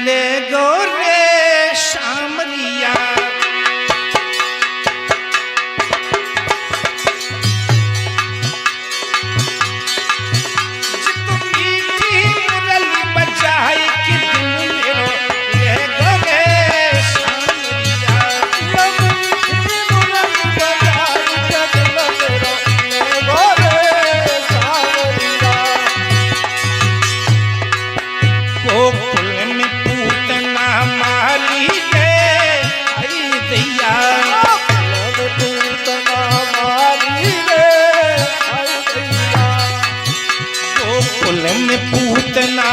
ले गो रे शामरिया पूतना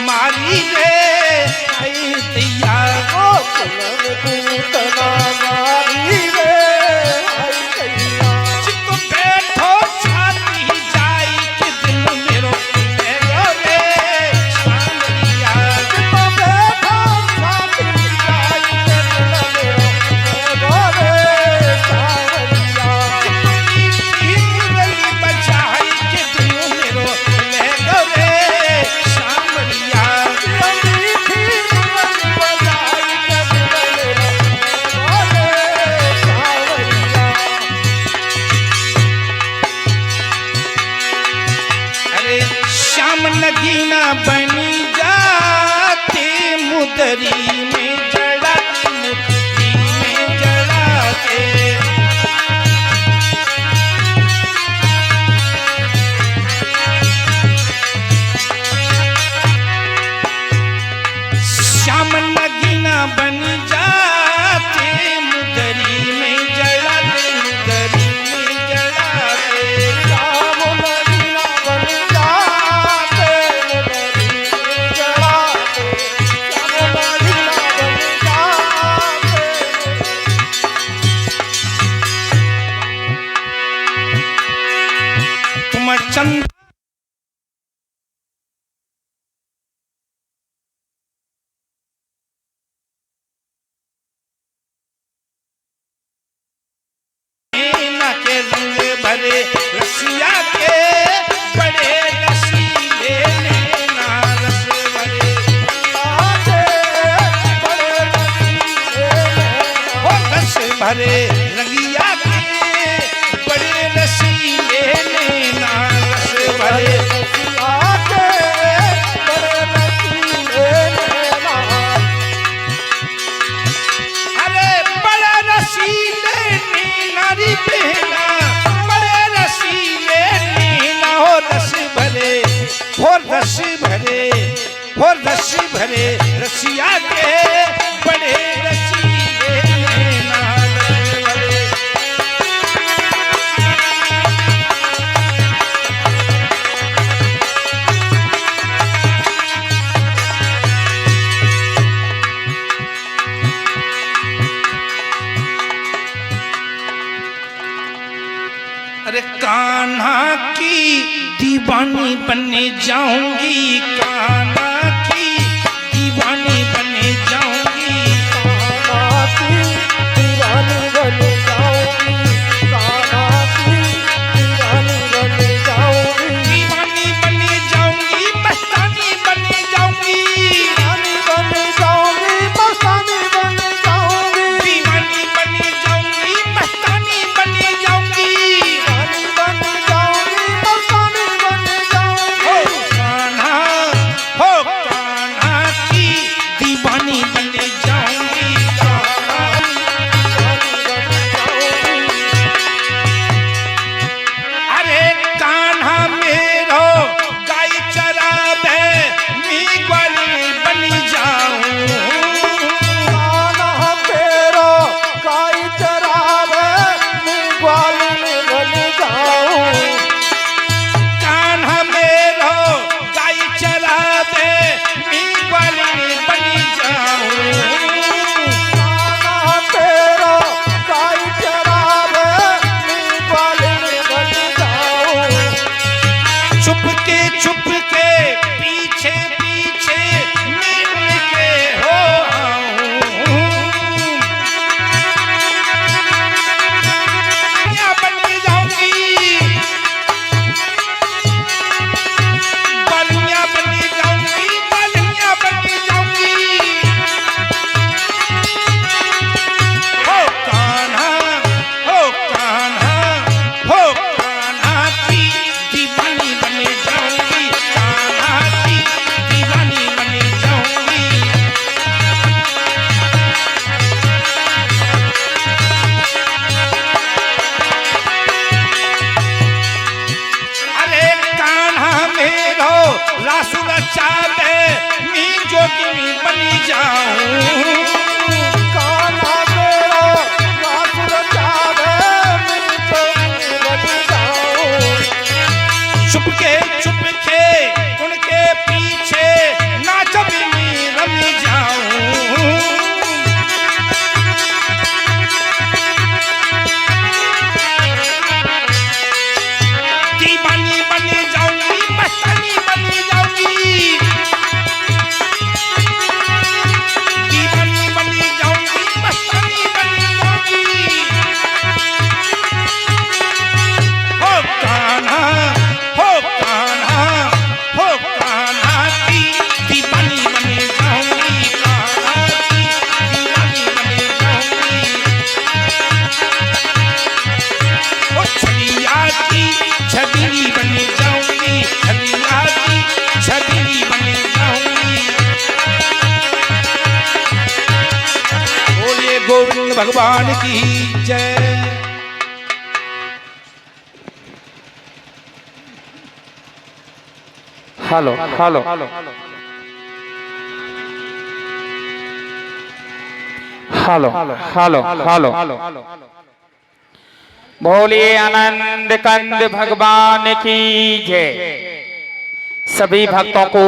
मारी रे आई दैया ओ पूतना मारी रे आई दैया चित बैठो छाती जाई के दिल मेरो ले गो रे शामरिया चित बैठो छाती जाई के दिल मेरो ले गो रे शामरिया चित मुरली बजाई के दिल मेरो ले गो रे नगीना बनी जाते मुदरी में जड़ाते मुदरी में जड़ाते श्याम नगीना बनी जाते मुदरी में जड़ाते मुदरी में जड़ाते श्याम नगीना बनी चंद के रंग भरे रसिया के बड़े रसीले नैना रस भरे बड़े रस भरे रंगिया के बड़े रसीले नैना रस भरे अरे बड़े रसीले नारी पहना बड़े रसीले नैना हो रस भरे हो रस भरे हो रस भरे रसिया के बड़े रसीले नैना रस भरे अरे कान्हा की दीवानी बने जाऊंगी कान्हा की दीवानी बने जाऊंगी कान्हा की दीवानी बने जाऊंगी कान्हा की दीवानी बने जाऊंगी दीवानी बने जाऊंगी मस्तानी बने जाऊंगी दीवानी बने जाऊंगी मस्तानी बने जाऊंगी दीवानी बने जाऊंगी मस्तानी बने जाऊंगी हो जाऊं। कान्हा तेरा रास रचावे रच जाऊं। चुपके चुपके उनके पीछे नाच भी रम जाऊं। दीवानी बन जाऊंगी, मस्तानी बन जाऊंगी, दीवानी बन जाऊंगी, मस्तानी बन जाऊंगी। हो कान्हा, हो कान्हा, हो कान्हा की दीवानी बन जाऊंगी, कान्हा की दीवानी बन जाऊंगी। ओ छलिया की छबीली बन जाऊंगी, छलिया की छबीली बन जाऊंगी। बोलिए गोविंद भगवान की जय। Hello hello hello hello hello बोलिए आनंद कंद भगवान की जय। सभी भक्तों को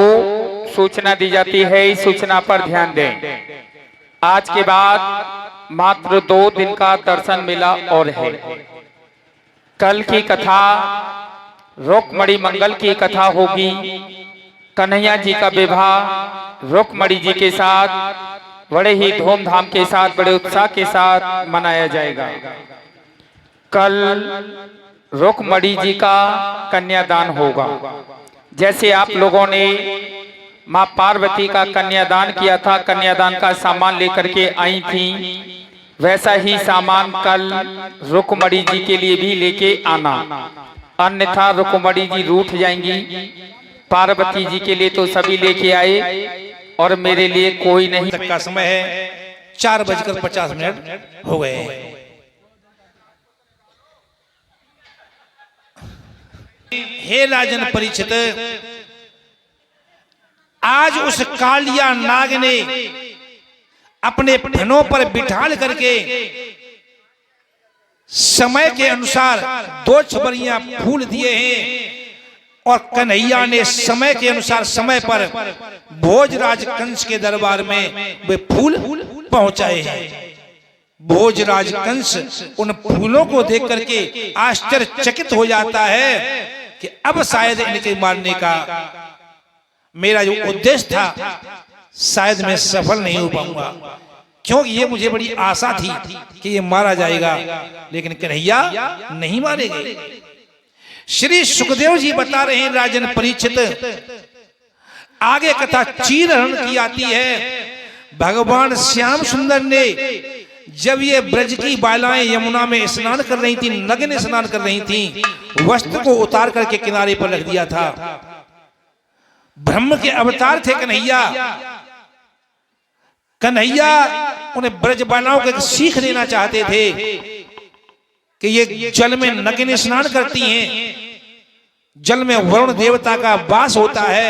सूचना दी जाती है, इस सूचना पर ध्यान दें। आज के बाद मात्र 2 दिन का दर्शन मिला और है। कल की कथा रुक्मणी मंगल की कथा होगी। कन्हैया जी का विवाह रुक्मणी जी के साथ बड़े ही धूमधाम के साथ, बड़े उत्साह के साथ मनाया जाएगा। कल रुक्मणी जी का कन्यादान होगा। जैसे आप लोगों ने मां पार्वती का कन्यादान किया था, कन्यादान का सामान लेकर के आई थी, वैसा ही सामान कल रुक्मणी जी के लिए भी लेके आना, अन्यथा रुक्मणी जी रूठ जाएंगी। पार्वती जी के लिए तो सभी लेके आए और मेरे लिए कोई नहीं। तक का समय है, 4:50 हो गए। हे राजन परीक्षित, आज उस कालिया नाग ने अपने फनों पर बिठाल करके समय के अनुसार 2 छबरियां फूल दिए हैं और कन्हैया ने समय के अनुसार समय पर भोजराज कंस के दरबार में वे फूल पहुंचाए हैं। भोजराज कंस उन फूलों को देख करके आश्चर्यचकित हो जाता है कि अब शायद इनके मारने का मेरा जो उद्देश्य था शायद मैं सफल नहीं हो पाऊंगा, क्योंकि ये मुझे बड़ी आशा थी कि ये मारा जाएगा, लेकिन कन्हैया नहीं मारे गए। श्री सुखदेव जी बता रहे हैं राजन परीक्षित, आगे कथा चीरहरण की आती है। भगवान श्याम सुंदर ने जब ये ब्रज की बालाएं यमुना में स्नान कर रही थी, नग्न स्नान कर रही थी, वस्त्र को उतार करके किनारे पर रख दिया था। ब्रह्म के अवतार थे कन्हैया। कन्हैया उन्हें ब्रज बालाओं को सीख देना चाहते थे कि ये जल में नग्न स्नान करती हैं, जल में वरुण देवता का वास होता है,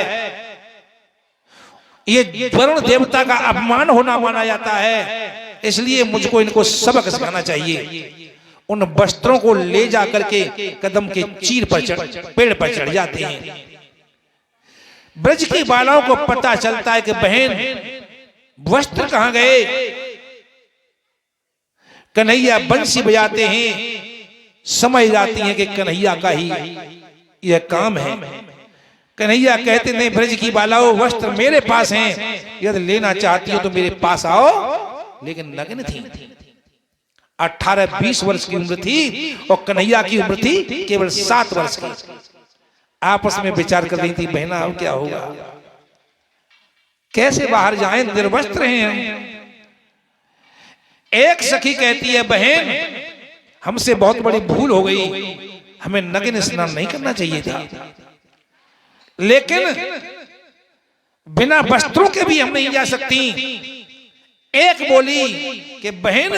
ये वरुण देवता का अपमान होना माना जाता है, इसलिए मुझको इनको सबक सिखाना चाहिए। उन वस्त्रों को ले जा करके कदम के चीर पर पेड़ पर चढ़ जाते हैं। ब्रज की बालाओं को पता चलता है कि बहन वस्त्र कहां गए। कन्हैया बंसी बजाते हैं, समझ जाती हैं कि कन्हैया का ही यह काम है। कन्हैया कहते नहीं, ब्रज की बालाओं वस्त्र मेरे पास हैं, यदि लेना चाहती हो तो मेरे पास आओ। लेकिन नग्न थी, 18-20 वर्ष की उम्र थी और कन्हैया की उम्र थी केवल 7 वर्ष की। आपस में विचार कर रही थी, बहना अब क्या होगा, कैसे बाहर जाएं, निर्वस्त्र हैं। एक सखी कहती है, बहन हमसे बहुत बड़ी भूल हो गई, हमें नग्न स्नान नहीं करना चाहिए था, लेकिन बिना वस्त्रों के भी हम नहीं जा सकती। एक बोली कि बहन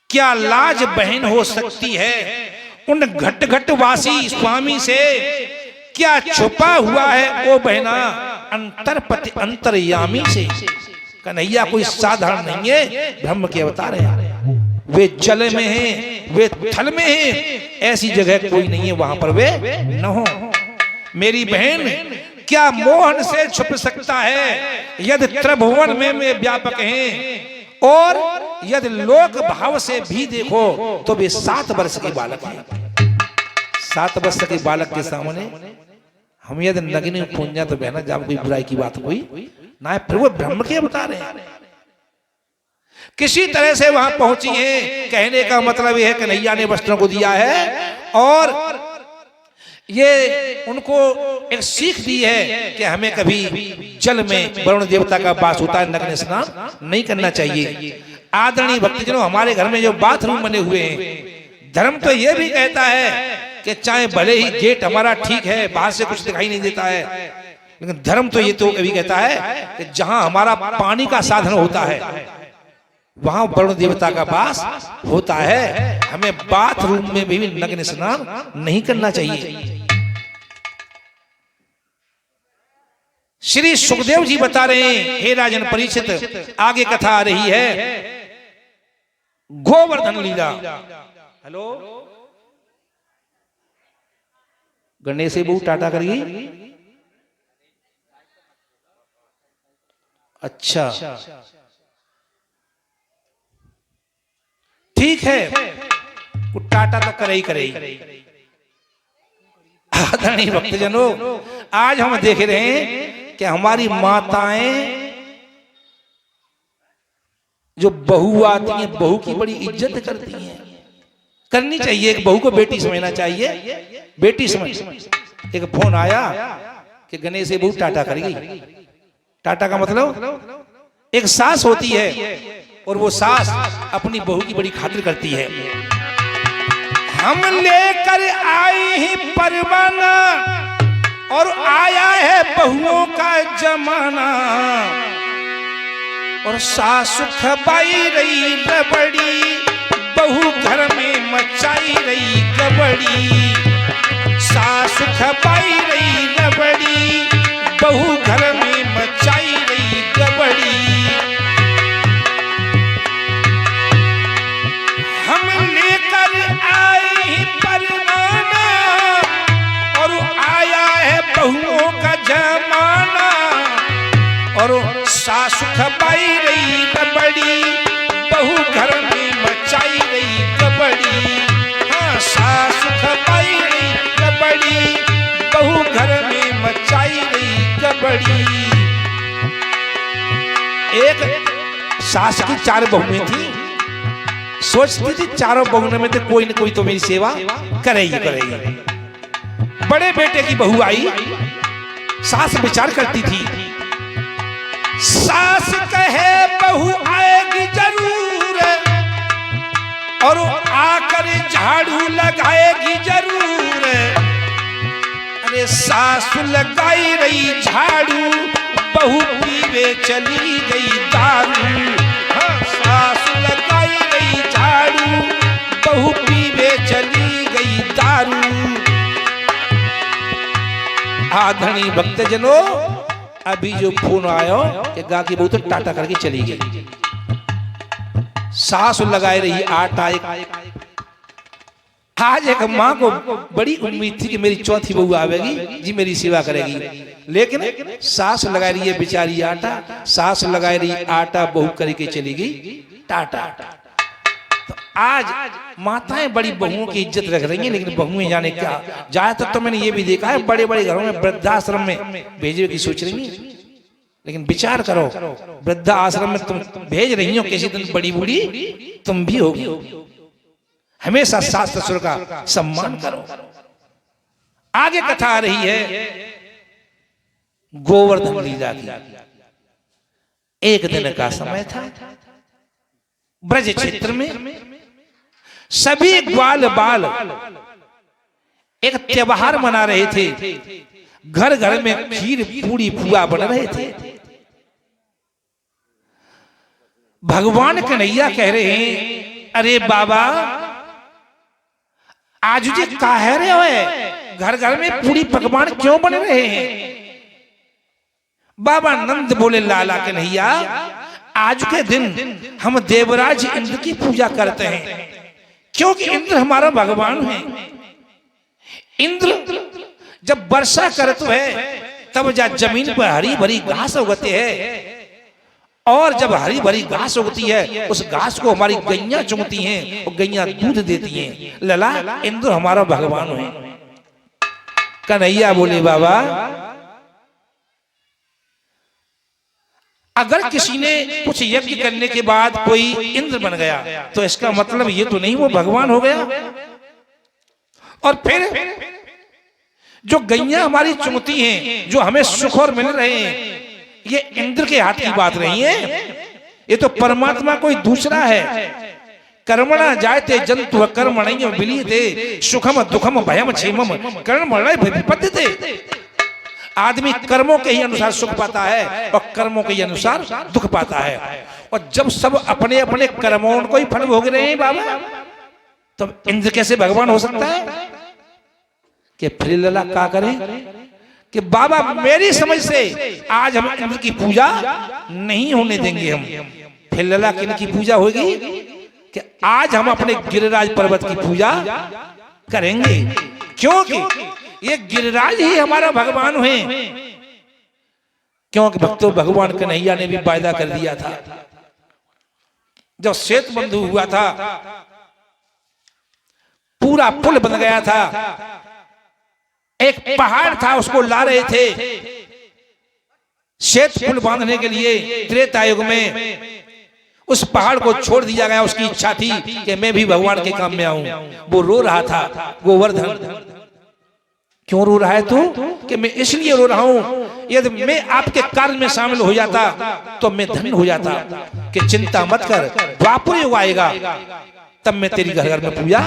क्या लाज बहन हो सकती है उन घट घट वासी स्वामी से, क्या छुपा हुआ है ओ बहना अंतरपति अंतर्यामी से। कन्हैया कोई साधारण नहीं है, ब्रह्म के अवतार है। वे जल में हैं, वे थल में हैं, ऐसी जगह कोई नहीं है वहां पर वे न हो। मेरी बहन, क्या मोहन से छुप सकता है यदि त्रिभुवन में व्यापक हैं, और यदि लोक भाव से भी देखो तो वे 7 वर्ष के बालक हैं। 7 वर्ष के बालक के सामने हम यदि नगनी पूंजा तो बहना जब कोई बुराई की बात कोई ना है, फिर वो ब्रह्म के अवतार हैं। किसी तरह से वहां पहुंची हैं। कहने का मतलब यह है कन्हैया ने वस्त्रों को दिया है और ये उनको एक सीख दी है कि हमें कभी जल में वरुण देवता का वास होता है, नग्न स्नान नहीं करना चाहिए। आदरणीय भक्तजनों, हमारे घर में जो बाथरूम बने हुए हैं, धर्म तो ये भी कहता है कि चाहे भले ही गेट हमारा ठीक है, बाहर से कुछ दिखाई नहीं देता है, लेकिन धर्म तो ये तो कभी कहता है कि जहां हमारा पानी का साधन होता है वहां वरुण देवता का वास होता है। हमें बाथरूम में भी नग्न स्नान नहीं करना चाहिए। श्री सुखदेव जी बता रहे हैं, हे राजन परीक्षित, आगे कथा आ रही है गोवर्धन लीला। हेलो, गणेश से बहुत टाटा करिए। अच्छा, ठीक है, टाटा तो करे ही करे। आदरणीय भक्तजनों, आज हम देख रहे हैं कि हमारी माताएं जो बहू आती हैं, बहू की बड़ी इज्जत करती हैं। करनी चाहिए, एक बहू को बेटी समझना चाहिए, बेटी समझ। एक फोन आया कि गणेश से बहू टाटा करेगी। टाटा का मतलब एक सास होती है और वो सास अपनी बहू की बड़ी खातिर करती है। हम लेकर आई ही परवाना और आया है बहुओं का जमाना, और सास खपाई रही रबड़ी, बहू घर में मचाई रही कबड़ी। सास खपाई रही रबड़ी, बहू घर में मचाई रही कबड़ी। हम लेकर आए ही परवाना और आया है बहुओं का जमाना, और सास खपाई रही रबड़ी, बहू घर में मचाई रही कबड़ी। हाँ, सास खपाई रही रबड़ी, बहू घर में मचाई रही कबड़ी। एक सास की 4 बहुएं थी, सोचती थी चारों बहुओं में तो कोई न कोई तो मेरी सेवा करेगी करेगी। बड़े बेटे की बहू आई, सास विचार करती थी, सास कहे बहू आएगी जरूर, और आकर झाड़ू लगाएगी जरूर। अरे सास लगाई रही झाड़ू, बहू पीवे चली गई दारू। हाँ, सास लगाई रही झाड़ू, बहू पीवे चली गई दारू। आदरणीय भक्तजनों, अभी जो फोन आया कि गा की बहू तो टाटा करके चली गई। सास लगाई रही आटा। आज एक माँ को बड़ी उम्मीद थी कि मेरी चौथी बहू आवेगी जी, मेरी सेवा करेगी, लेकिन सास लगाई रही है बेचारी आटा। सास लगाई रही आटा, बहू करके चली गई टाटा। तो आज माताएं बड़ी बहुओं की इज्जत रख रही हैं, लेकिन बहुएं जाने क्या। ज्यादातर तो मैंने ये भी देखा है, बड़े बड़े घरों में वृद्धाश्रम में भेजने की सोच रही है, लेकिन विचार करो, वृद्धा आश्रम में तुम भेज रही हो, किसी दिन बड़ी बूढ़ी तुम भी होगी। हमेशा सास ससुर का सम्मान करो। आगे कथा आ रही है गोवर्धन लीला की। एक दिन का समय था, ब्रज क्षेत्र में सभी ग्वाल बाल एक त्योहार मना रहे थे। घर घर में खीर पूरी पुआ बन रहे थे। भगवान कन्हैया कह रहे हैं, अरे बाबा आज जी काहे रहे हो, घर घर में पूरी पकवान क्यों बन रहे हैं? बाबा नंद बोले लाला कन्हैया, आज के दिन हम देवराज इंद्र की पूजा करते हैं, क्योंकि इंद्र हमारा भगवान है। इंद्र जब वर्षा करते है तब जमीन पर हरी भरी घास उगती है, और जब हरी भरी घास उगती है उस घास को हमारी गैया चुगती हैं और गैया दूध देती हैं। लला, इंद्र हमारा भगवान है। कन्हैया बोले बाबा, अगर किसी ने कुछ यज्ञ करने के बाद कोई इंद्र बन गया तो इसका मतलब ये तो नहीं वो भगवान हो गया। और फिर जो गैया हमारी चुगती हैं, जो हमें सुख और मिल रहे हैं, ये इंद्र के हाथ की बात नहीं है, ये तो परमात्मा कोई दूसरा है। कर्मणा जायते जंतु कर्मणैव विलीयते सुखम दुखम भयम क्षेमम कर्मणैव विपद्यते। आदमी कर्मों के ही अनुसार सुख पाता है और कर्मों के ही अनुसार दुख पाता है। और जब सब अपने अपने कर्मों को ही फल भोग रहे हैं बाबा, तब इंद्र कैसे भगवान हो सकता है? कि फिर लला क्या करें कि बाबा मेरी समझ से आज हम इंद्र की पूजा नहीं होने देंगे। हम फिर लला किन की पूजा होगी कि आज हम अपने गिरिराज पर्वत की पूजा करेंगे, क्योंकि ये गिरिराज ही हमारा भगवान है। क्योंकि भक्तों, भगवान कन्हैया ने भी वायदा कर दिया था। जब श्वेत बंधु हुआ था, पूरा पुल बन गया था, एक पहाड़ था उसको ला रहे थे श्वेत पुल बांधने के लिए। त्रेता युग में उस पहाड़ को छोड़ दिया गया। उसकी इच्छा थी कि मैं भी भगवान के काम में आऊं। वो रो रहा था, गोवर्धन। क्यों रो रहा है तू? कि मैं इसलिए रो रहा हूं, यदि मैं आपके कार्य में शामिल हो जाता तो मैं धन्य हो जाता। कि चिंता मत कर, द्वापर युग आएगा तब मैं तेरी घर घर में पूजा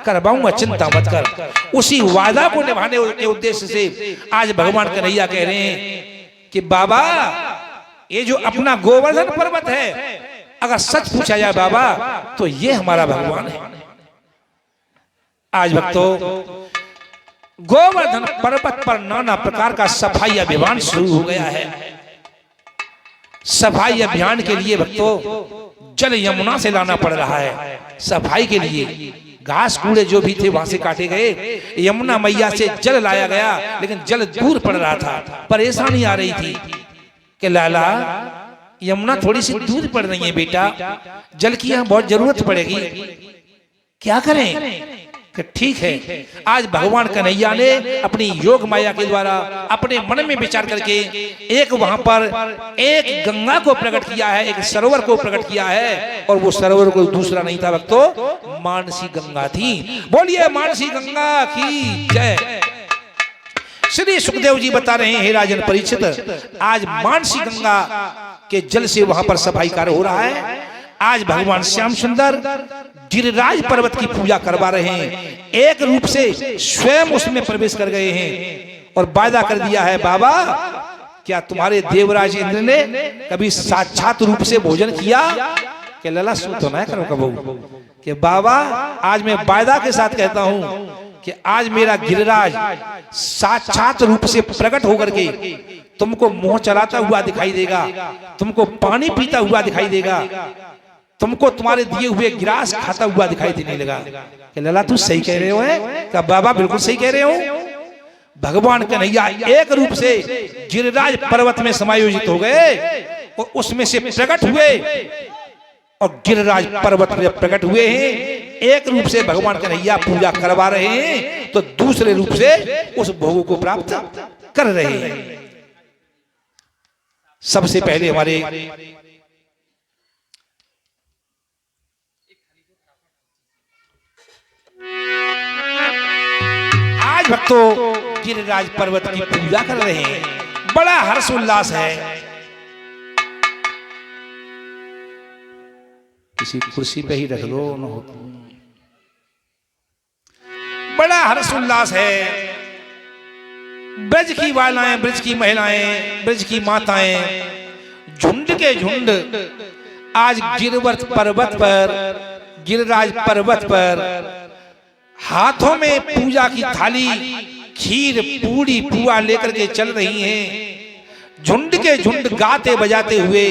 करवाऊंगा, चिंता मत कर। उसी वादा को निभाने के उद्देश्य से आज भगवान कन्हैया कह रहे हैं कि बाबा, ये जो अपना गोवर्धन पर्वत है, अगर सच पूछा जाए बाबा तो ये हमारा भगवान है। आज भक्तों, गोवर्धन पर्वत पर नाना प्रकार का सफाई अभियान शुरू हो गया है। सफाई अभियान के लिए भक्तों जल यमुना से लाना पड़ रहा है। सफाई के लिए घास कूड़े जो भी थे वहां से काटे गए, यमुना मैया से जल लाया गया, लेकिन जल दूर पड़ रहा था। परेशानी आ रही थी कि लाला, यमुना थोड़ी सी दूर पड़ रही है बेटा, जल की यहाँ बहुत जरूरत पड़ेगी, क्या करें? कि ठीक है। आज भगवान कन्हैया ने अपनी योग माया के द्वारा अपने मन में विचार करके एक वहां पर एक गंगा को प्रकट किया है, एक सरोवर को प्रकट किया है। और वो सरोवर कोई दूसरा नहीं था भक्तों, मानसी गंगा थी। बोलिए मानसी गंगा की जय। श्री सुखदेव जी बता रहे हैं, हे राजन परीक्षित, आज मानसी गंगा के जल से वहां पर सफाई कार्य हो रहा है। आज भगवान श्याम सुंदर गिरिराज पर्वत की पूजा करवा रहे हैं। एक रूप से स्वयं उसमें प्रवेश कर गए हैं और वायदा कर दिया है, बाबा क्या तुम्हारे देवराज इंद्र ने कभी साक्षात रूप से भोजन किया? कि लला सुन तो ना करो कबू कि बाबा आज मैं वायदा के साथ कहता हूं कि आज मेरा गिरिराज साक्षात रूप से प्रकट होकर के तुमको मुंह चलाता हुआ दिखाई देगा, तुमको पानी पीता हुआ दिखाई देगा, तुमको तुम्हारे दिए हुए गिलास खाता हुआ दिखाई देने लगा। कि लला तू सही कह रहे हो है? का बाबा बिल्कुल सही कह रहे हो। भगवान कन्हैया एक रूप से गिरिराज पर्वत में समायोजित हो गए और उसमें से प्रकट हुए और गिरिराज पर्वत में प्रकट हुए हैं। एक रूप से भगवान कन्हैया पूजा करवा रहे हैं तो दूसरे रूप से उस भोग को प्राप्त कर रहे हैं। सबसे पहले हमारे आज भक्तों गिरिराज पर्वत की पूजा कर रहे हैं, बड़ा हर्ष उल्लास है। किसी कुर्सी पे ही रख लो, बड़ा हर्ष उल्लास है। ब्रज की बालाएं, ब्रज की महिलाएं, ब्रज की माताएं झुंड के झुंड आज गिरवर्त पर्वत पर, गिरिराज पर्वत पर हाथों में पूजा की थाली, खीर, पूड़ी, पुआ लेकर के चल रही हैं। झुंड के झुंड गाते बजाते हुए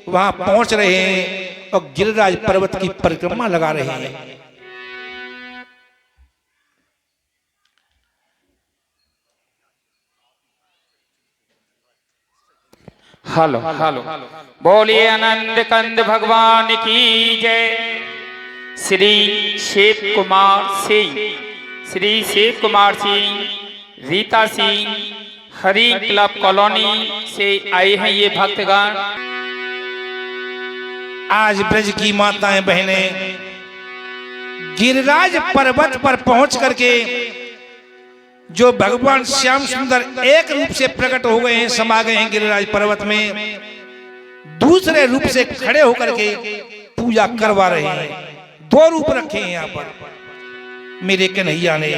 वहां पहुंच रहे हैं और गिरिराज पर्वत की परिक्रमा लगा रहे हैं। हेलो हेलो, बोलिए आनंद कंद भगवान की जय। श्री शिव कुमार सिंह, श्री शिव कुमार सिंह, रीता सिंह, हरी क्लब कॉलोनी से आए हैं ये भक्तगण। आज ब्रज की माताएं बहनें गिरिराज पर्वत पर पहुंच करके जो भगवान श्याम सुंदर एक रूप से प्रकट हो गए हैं, समा गए हैं गिरिराज पर्वत में, दूसरे रूप से खड़े होकर के पूजा करवा रहे हैं। दो रूप रखे हैं यहाँ पर मेरे कन्हैया ने।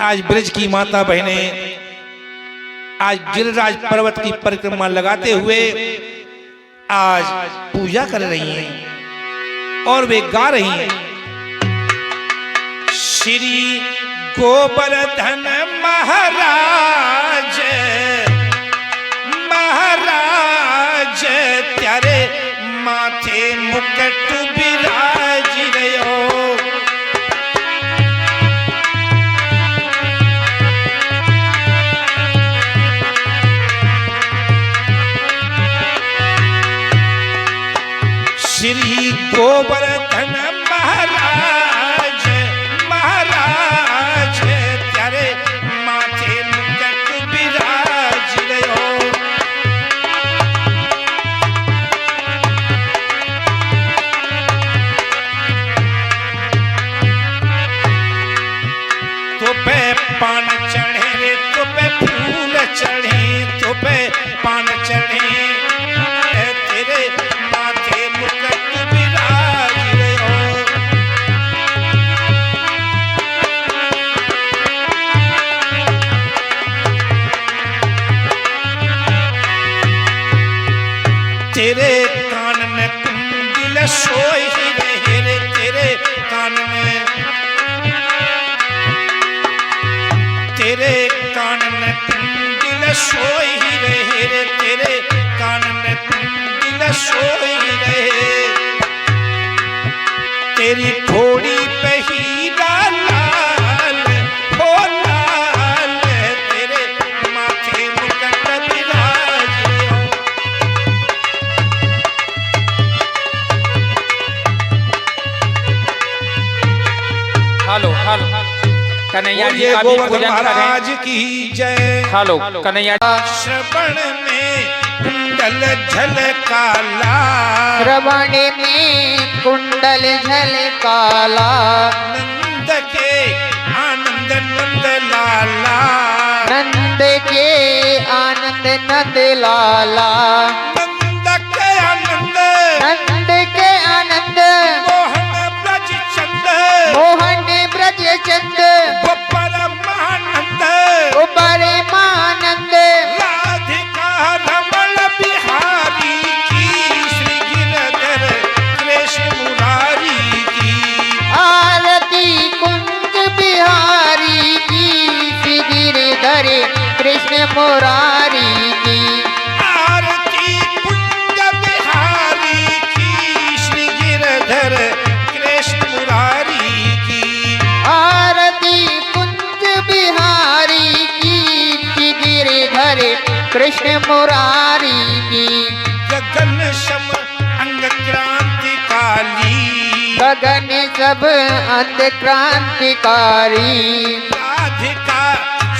आज ब्रज की माता बहनें आज गिरिराज पर्वत की परिक्रमा लगाते हुए आज पूजा कर रही हैं और वे गा रही हैं, श्री गोवर्धन महाराज महाराज त्यारे माथे मुकुट विराज रहो। श्री गोवर्धन महाराज महाराज त्यारे माथे मुकुट विराज रहो। तो पे पान चढ़े रे, तो पे फूल चढ़े, तो पे पान चढ़े तेरे माथे मुकुट विराज रहो। तेरे कान में कुंडल सोई रहे रे, तेरे कान में, तेरे कान में कुंडल सोई रहे रे, तेरे कान में कुंडल सोई रहे। तेरी घोड़ी पे हीरा लाल हो लाल, तेरे माथे मुकुट विराज रहो। हेलो हेलो, कन्हैया जी बोलिए का भी गोवर्धन पूजन महाराज करें। की जय। हेलो कन्हैया, श्रवण में कुंडल झलकाला, श्रवण में कुंडल झलकाला, नंद के आनंद नंद लाला, नंद के आनंद नंद लाला, नंद के आनंद नंद के आनंद मोहन ब्रज चंद, मोहन ब्रज चंद, वो परमानंद बड़े मानंद, राधिका रमण बिहारी की, श्री गिरधर कृष्ण मुरारी की, आरती कुंज बिहारी की, श्री गिरधर कृष्ण मुरारी की, आरती कुंज बिहारी की, श्री गिरधर कृष्ण मुरारी की, आरती कुंज बिहारी की, श्री गिरधर कृष्ण मुरारी की, गगन सम अंग क्रांति काली, गगन सब अंध क्रांतिकारी, राधिका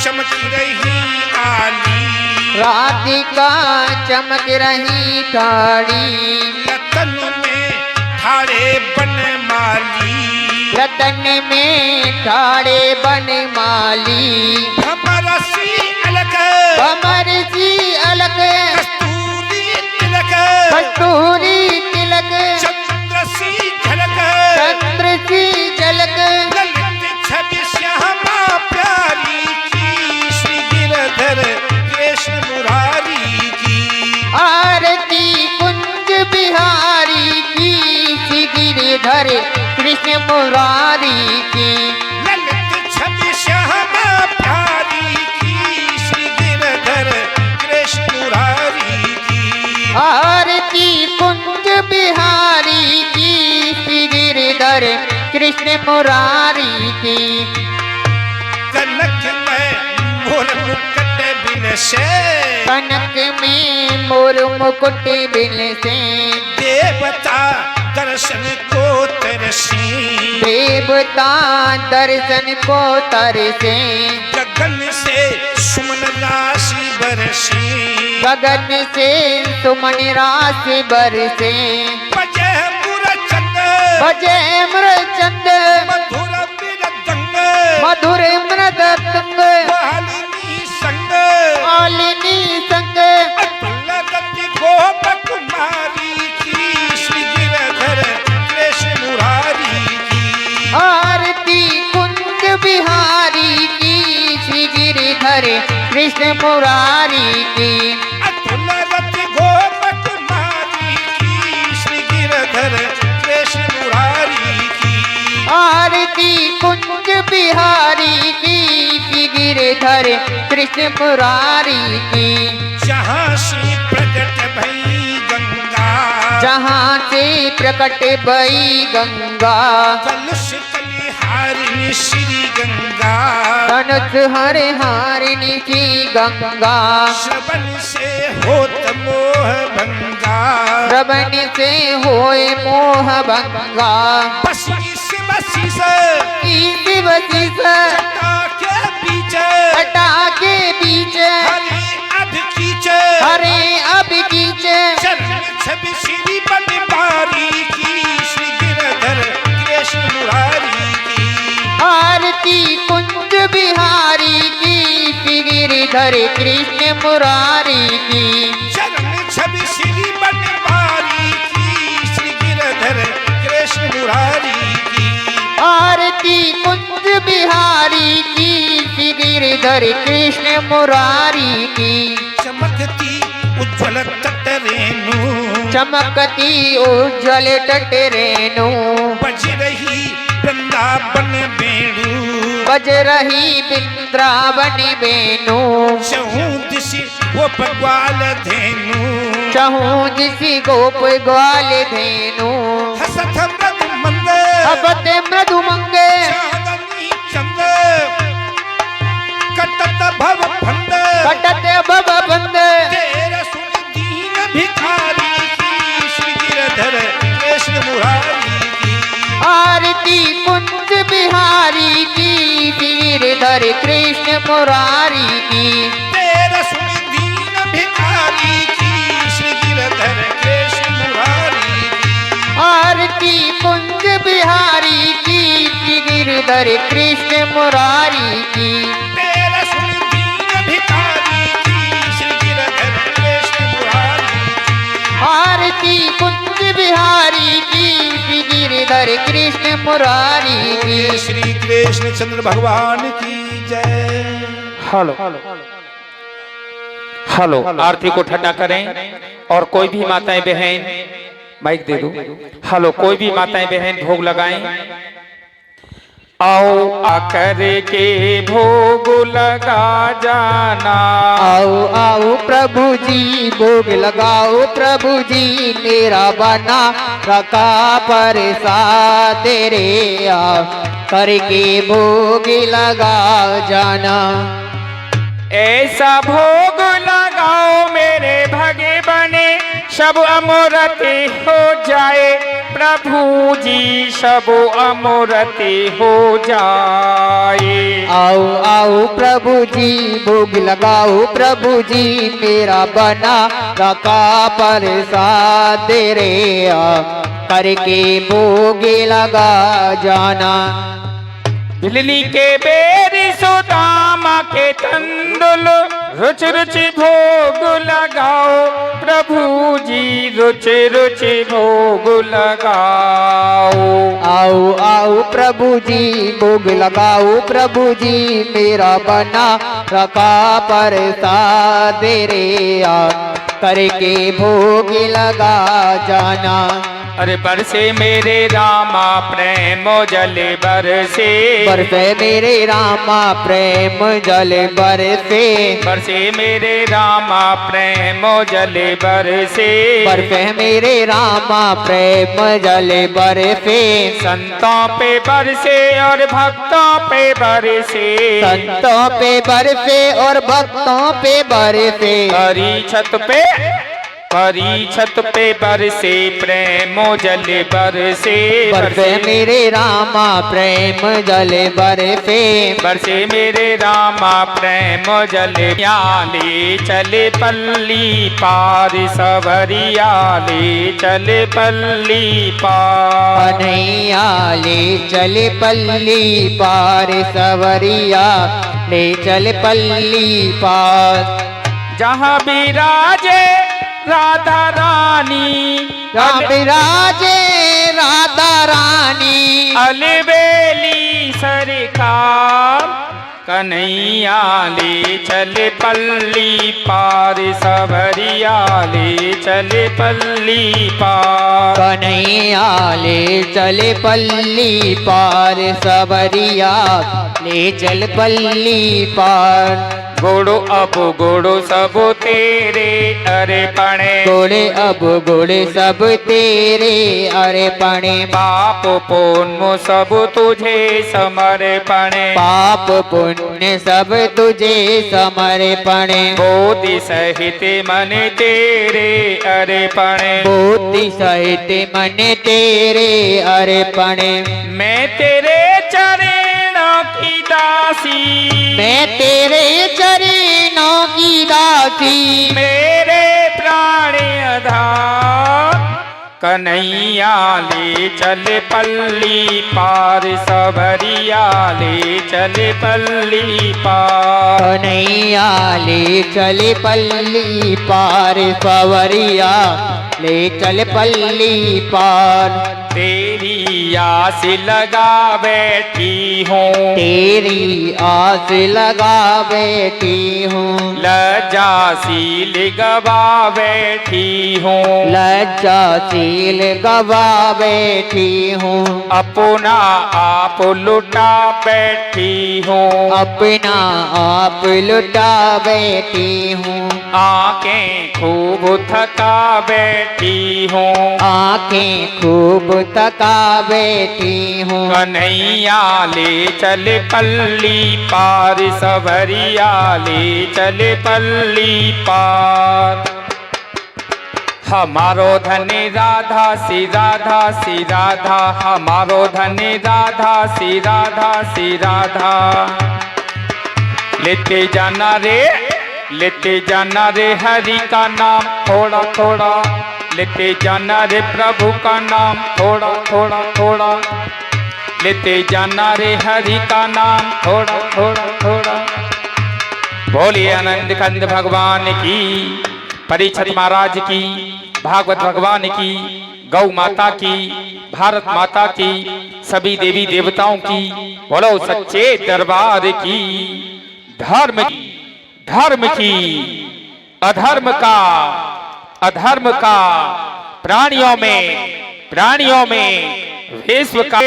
चमकी रही आली, राधिका चमक रही काली, लतन में ठाड़े बन माली, रतन में ठाड़े बन माली, भमर सी अलग कमर सी अलग, कस्तूरी तिलक, कस्तूरी तिलक, चंद्र सी झलक, चंद्र सी झलक, ललित छवि श्यामा प्यारी की, श्री गिरधर कृष्ण मुरारी की, आरती कुंज बिहारी की, श्री गिरधर कृष्ण मुरारी की, ललित छवि श्यामा प्यारी की, श्री गिरधर कृष्ण धर कृष्ण मुरारी की। कनक में मोर मुकुट बिन से, कनक में मोर मुकुट बिन से, देवता दर्शन को तरसी, देवता दर्शन को तरसे, गगन से सुमन राशि बरसी, गगन से सुमन राशि बरसे, बजे मुरचंद, बजे मृचंड, मधुर मृदंग, मधुर मृदंग, मालिनी संग, मालिनी संग, अतुल गति गोप कुमारी की, श्री गिरधर कृष्ण मुरारी की। आरती कुंज बिहारी की, श्री गिरिधर कृष्ण मुरारी की। अतुल गति गोप कुमारी की, श्री गिरधर कृष्ण मुरारी की। आरती कुंज बिहारी की, श्री गिरिधर कृष्ण मुरारी की। जहाँ से प्रकट भई गंगा, जहाँ से प्रकट भई गंगा, कलश कलिहारिणी श्री गंगा, धनुष हरे हारिणी की गंगा, श्रवण से होत मोह भंगा, श्रवण से होए मोह भंगा, बसी से बसी से इसी बसी से जटा के बीच, हटा के बीच, हरे अब कीच, हरे अब कीच, चरण छवि श्री बनवारी की, श्री गिरधर कृष्ण मुरारी की। आरती कुंज बिहारी की, श्री गिरिधर कृष्ण मुरारी की। चरण छवि श्री बनवारी की, श्री गिरधर कृष्ण मुरारी की। आरती कुंज बिहारी की, श्री गिरिधर कृष्ण मुरारी की। चमकती उज्ज्वल तट रेणु, चमकती उज्ज्वल तट रेणु, बज रही वृंदावन वेणु, बज रही वृंदावन वेणु, चहु दिशि गोप ग्वाल धेनु, चहु जिसी गोप ग्वाल धेनु, हसत मृदु मंद, अबत मृदु मंग, चांदनी चंद, कटत भव भंड, कटत भव बंद, तेरा सुन दीन भिखारी की, श्री गिरधर कृष्ण मुरारी की। आरती कुंज बिहारी की, गिरधर कृष्ण मुरारी की। तेरा सुन दीन भिखारी की, श्री गिरधर कृष्ण मुरारी की। आरती कुंज बिहारी की, गिरधर कृष्ण मुरारी की। तेरा सुन दीन भिखारी की, श्री गिरधर कृष्ण मुरारी की। आरती कुंज बिहारी की, गिरधर कृष्ण मुरारी की। श्री कृष्ण चंद्र भगवान की जय। हेलो हेलो, आरती को ठंडा करें और कोई भी माताएं बहन, माइक दे दो। हेलो, कोई भी माताएं बहन भोग लगाएं। आओ आकर के भोग लगा जाना, आओ आओ प्रभु जी भोग लगाओ, प्रभु जी मेरा बना रखा प्रसाद तेरे आओ करके भोग लगा जाना। ऐसा भोग लगाओ मेरे भगे बने, सब अमरति हो जाए प्रभु जी, सब अमरति हो जाए। आओ आओ प्रभु जी भोग लगाओ, प्रभु जी मेरा बना रखा प्रसाद तेरे आओ करके भोग लगा जाना। बिजली के बेरी सुदामा के तंदुल, रुचि रुचि भोग लगाओ प्रभु जी, रुचि रुचि भोग लगाओ। आओ आओ प्रभु जी भोग लगाओ, प्रभु जी मेरा बना रखा प्रसाद तेरे आओ करके भोग लगा जाना। अरे बरसे मेरे रामा प्रेम जल बरसे, बरसे मेरे रामा प्रेम जल बरसे, बरसे मेरे रामा प्रेम जल बरसे, बरसे मेरे रामा प्रेम जल बरसे, संतों पे बरसे और भक्तों पे बरसे, संतों पे बरसे और भक्तों पे बरसे, परी छत पे बरसे प्रेमो जल बरसे, बरसे मेरे रामा प्रेम जल बरसे, बरसे मेरे रामा प्रेम जल आले चले पल्ली पार सवरिया ले चले पल्ली पार, कन्हैया ले चल पल्ली पार सवरिया ले चल पल्ली पार, जहाँ विराजे राधा रानी, जहाँ विराजे राधा रानी, अलबेली सरकार, कन्हैया ले चले पल्ली पार सवरिया ले चले पल्ली पार, कन्हैया ले चल पल्ली पार सवरिया ले चल पल्ली पार, गोड़ो अब गोड़ो सब तेरे अर्पणे, गोड़े अब गोड़े सब तेरे अर्पणे, पाप पुण्य सब तुझे समर्पणे, पाप पुण्य सब तुझे समर्पणे, बोधि सहित मन तेरे अर्पणे, बुद्धि सहित मन तेरे अर्पणे, मैं तेरे चरणों की दासी, मैं तेरे चरणों की दासी, मेरे प्राण आधार, कन्हैया ले चल पल्ली पार सवरिया ले चल पल्ली पार, कन्हैया ले चल पल्ली पार सवरिया ले चल पल्ली पार, तेरी आस लगा बैठी हूँ, तेरी आस लगा बैठी हूँ, लज्जाशील गवा बैठी हूँ, लज्जाशील गवा बैठी हूँ, अपना आप लुटा बैठी हूँ, अपना आप लुटा बैठी हूँ, आंखें खूब थका बैठी हूँ, आंखें खूब थका बैठी हूँ, कन्हैया ले चल पल्ली पार सवरिया ले चल पल्ली पार, हमारो धन राधा सी राधा सी राधा, हमारो धन राधा सी राधा सी राधा, लेते जाना रे हरि का नाम थोड़ा थोड़ा, लेते जाना रे प्रभु का नाम थोड़ा थोड़ा थोड़ा, लेते जाना रे हरि का नाम थोड़ा थोड़ा थोड़ा। बोलिए आनंद कंद भगवान की, परीक्षित महाराज की, भागवत भगवान की, गौ माता की, भारत माता की, सभी देवी देवताओं की, बोलो सच्चे दरबार की, धर्म की, अधर्म का प्राणियों में विश्व का